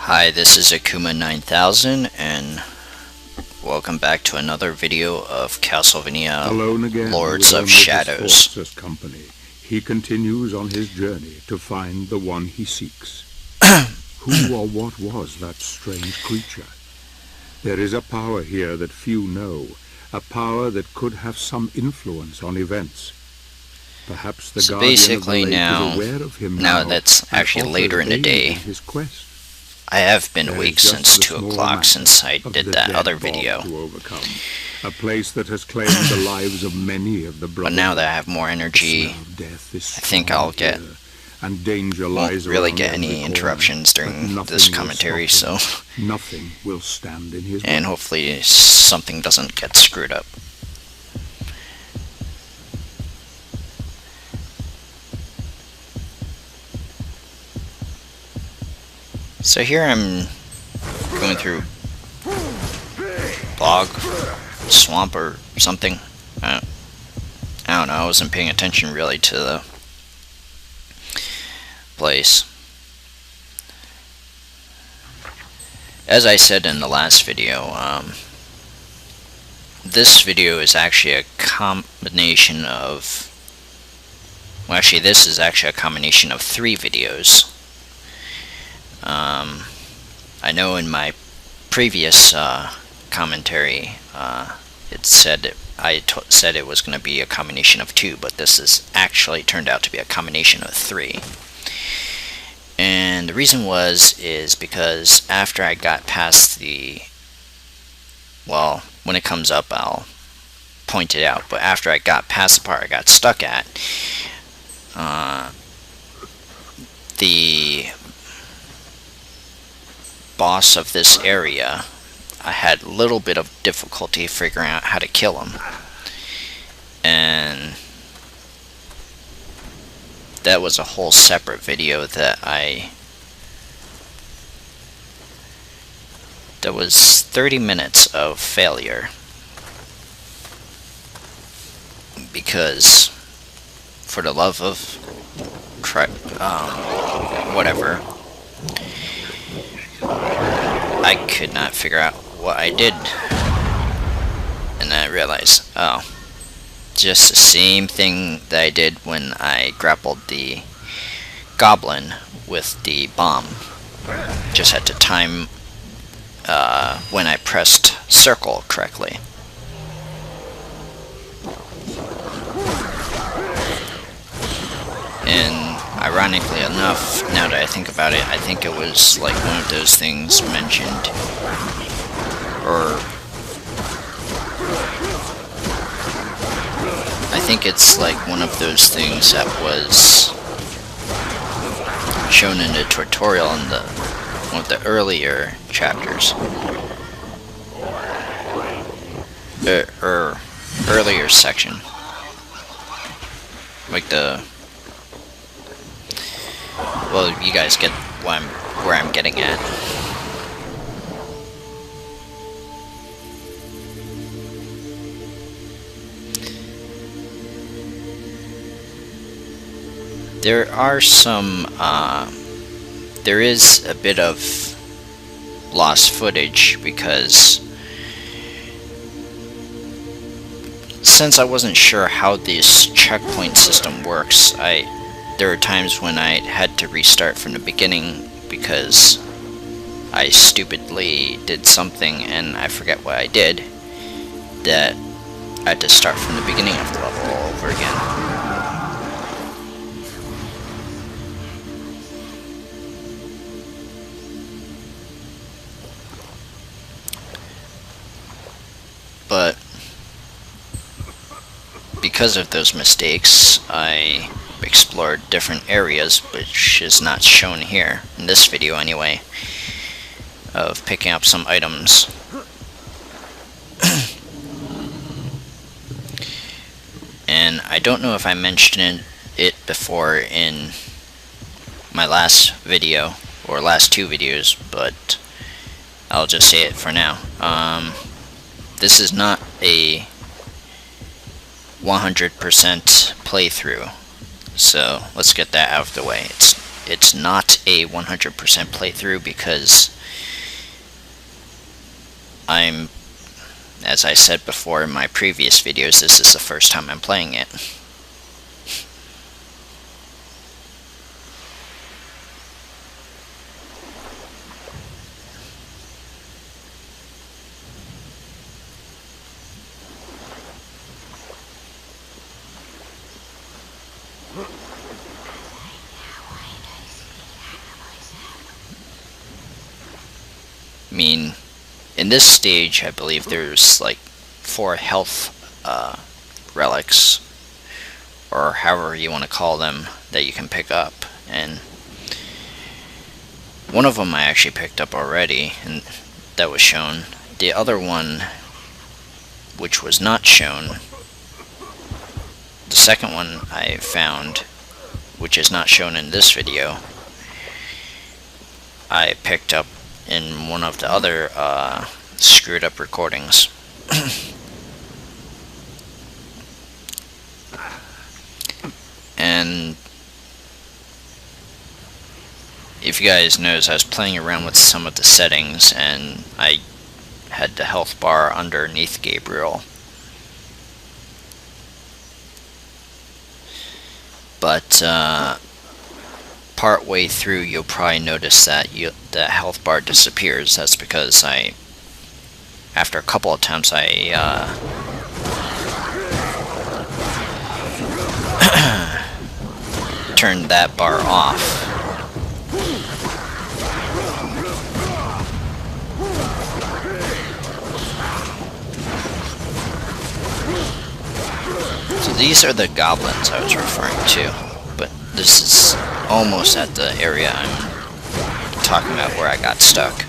Hi, this is Akuma 9000 and welcome back to another video of castlevania Alone again, Lords of Shadows. As company, he continues on his journey to find the one he seeks. Who or what was that strange creature? There is a power here that few know, a power that could have some influence on events. Perhaps the So Guardian basically of the Lake now, is aware of him now that's actually later in the day. His quest. I have been There awake is just since the 2 small o'clock matter since I of did the that dead other bog video. to overcome. A place that has claimed the lives of many of the brothers. But now that I have more energy, Death is I think I'll get and danger won't lies really around get every any corner, interruptions but during nothing this will commentary, so stop him. Nothing will stand in his and way. hopefully something doesn't get screwed up. So here I'm going through bog, swamp or something. I don't know, I wasn't paying attention really to the place. As I said in the last video, this video is actually a combination of, well actually this is actually a combination of 3 videos. I know in my previous commentary it said I said it was going to be a combination of 2, but this is actually turned out to be a combination of 3. And the reason is because after I got past the, well, when it comes up I'll point it out, but after I got past the part I got stuck at, the boss of this area, I had a little bit of difficulty figuring out how to kill him, and that was a whole separate video that was 30 minutes of failure, because for the love of whatever, I could not figure out what I did, and I realized, oh, just the same thing that I did when I grappled the goblin with the bomb. Just had to time when I pressed circle correctly. And ironically enough, now that I think about it, I think it was like one of those things mentioned, or I think it's like one of those things that was shown in the tutorial in one of the earlier chapters, or earlier section, like the, well, you guys get where I'm getting at. There are some, there is a bit of lost footage because since I wasn't sure how this checkpoint system works, there are times when I had to restart from the beginning because I stupidly did something and I forget what I did, that I had to start from the beginning of the level all over again. But because of those mistakes, I explored different areas, which is not shown here, in this video anyway, of picking up some items. And I don't know if I mentioned it before in my last video, or last 2 videos, but I'll just say it for now. This is not a 100% playthrough, so let's get that out of the way. it's not a 100% playthrough because as I said before in my previous videos, this is the first time I'm playing it. I mean, in this stage, I believe there's like 4 health relics, or however you want to call them, that you can pick up, and one of them I actually picked up already, and that was shown. The other one, which was not shown, the second one I found, which is not shown in this video, I picked up in one of the other screwed up recordings. And if you guys notice, I was playing around with some of the settings and I had the health bar underneath Gabriel. But part way through, you'll probably notice that the health bar disappears. That's because after a couple of times, I turned that bar off. So these are the goblins I was referring to, but this is almost at the area I'm talking about where I got stuck.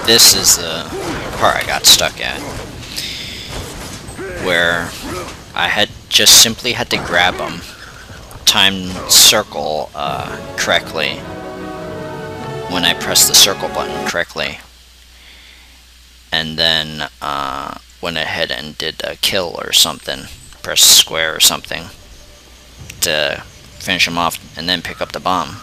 This is the part I got stuck at, where I had just simply had to grab them, time circle correctly when I pressed the circle button correctly, and then went ahead and did a kill or something, press square or something to finish them off, and then pick up the bomb.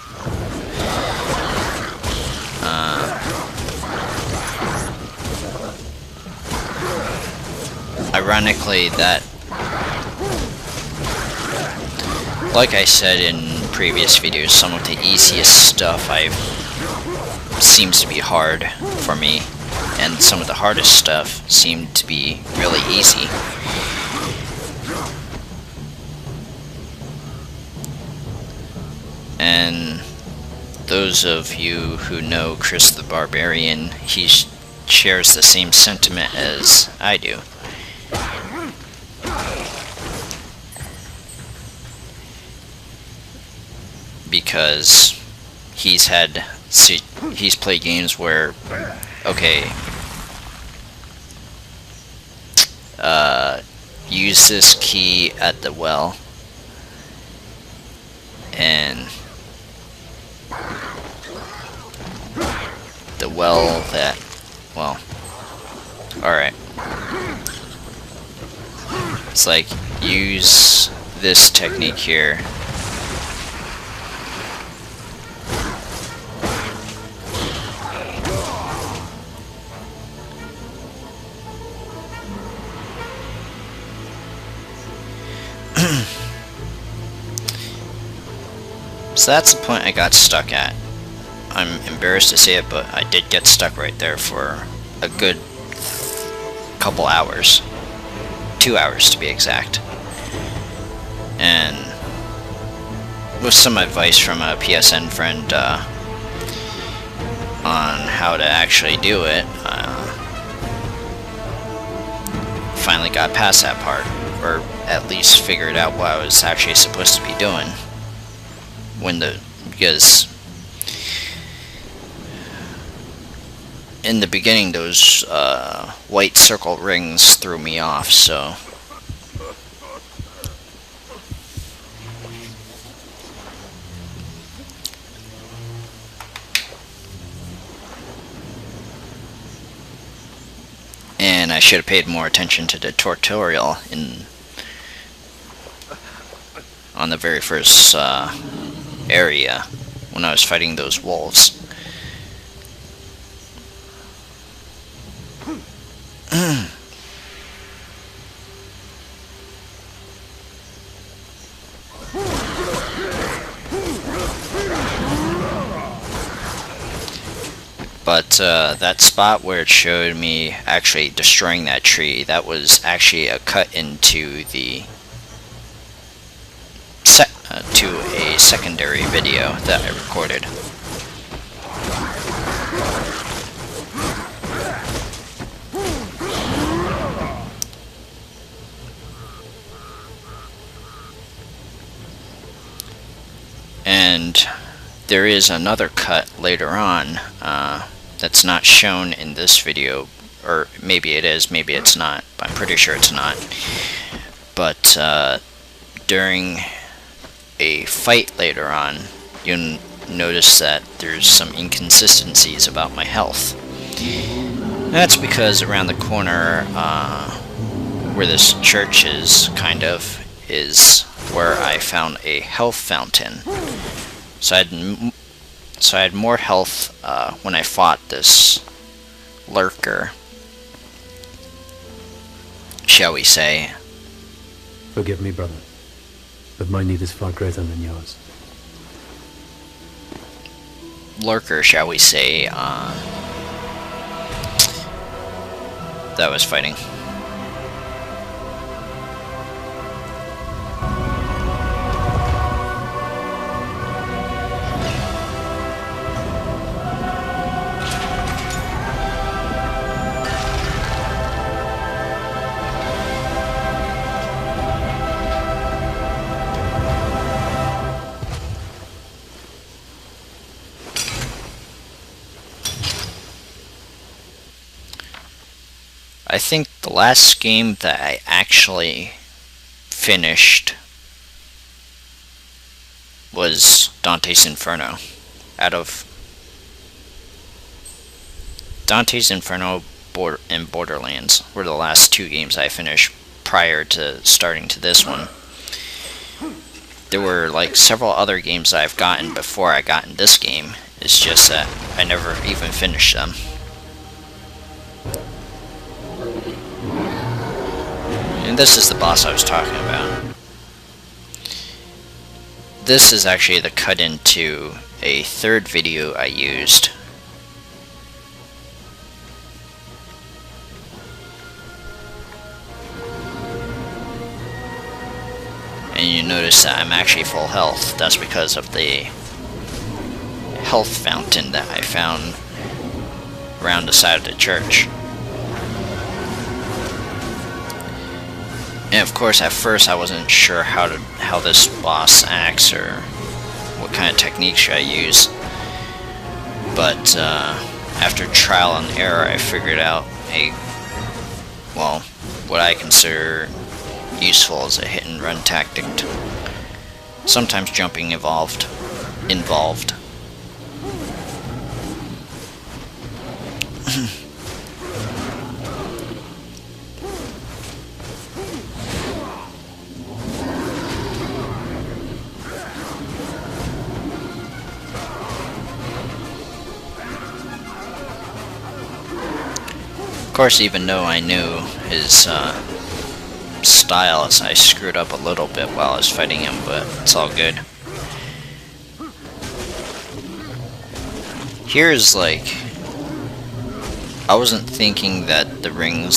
Ironically, that, like I said in previous videos, some of the easiest stuff seems to be hard for me, and some of the hardest stuff seemed to be really easy. And those of you who know Chris the Barbarian, he shares the same sentiment as I do. Because he's played games where, okay, use this key at the well, and the well that, well, alright. It's like, use this technique here. So that's the point I got stuck at. I'm embarrassed to say it, but I did get stuck right there for a good couple hours. 2 hours to be exact. And with some advice from a PSN friend on how to actually do it, finally got past that part, or at least figured out what I was actually supposed to be doing. Because in the beginning those white circle rings threw me off, so And I should have paid more attention to the tutorial on the very first area when I was fighting those wolves. But that spot where it showed me actually destroying that tree, that was actually a cut into the to a secondary video that I recorded. And there is another cut later on that's not shown in this video, or maybe it is, maybe it's not, but I'm pretty sure it's not. But during a fight later on, you'll notice that there's some inconsistencies about my health. That's because around the corner where this church is, is where I found a health fountain. So I had more health when I fought this lurker, shall we say. Forgive me, brother, but my need is far greater than yours. Lurker, shall we say, that was fighting. I think the last game that I actually finished was Dante's Inferno. Out of Dante's Inferno and Borderlands were the last two games I finished prior to starting to this one. There were like several other games I've gotten before I got in this game. It's just that I never even finished them. And this is the boss I was talking about. This is actually the cut into a third video I used. And you notice that I'm actually full health. That's because of the health fountain that I found around the side of the church. And of course, at first I wasn't sure how this boss acts or what kind of technique should I use. But after trial and error, I figured out what I consider useful as a hit and run tactic. Sometimes jumping involved. Of course, even though I knew his styles, I screwed up a little bit while I was fighting him, but it's all good. Here's like, I wasn't thinking that the rings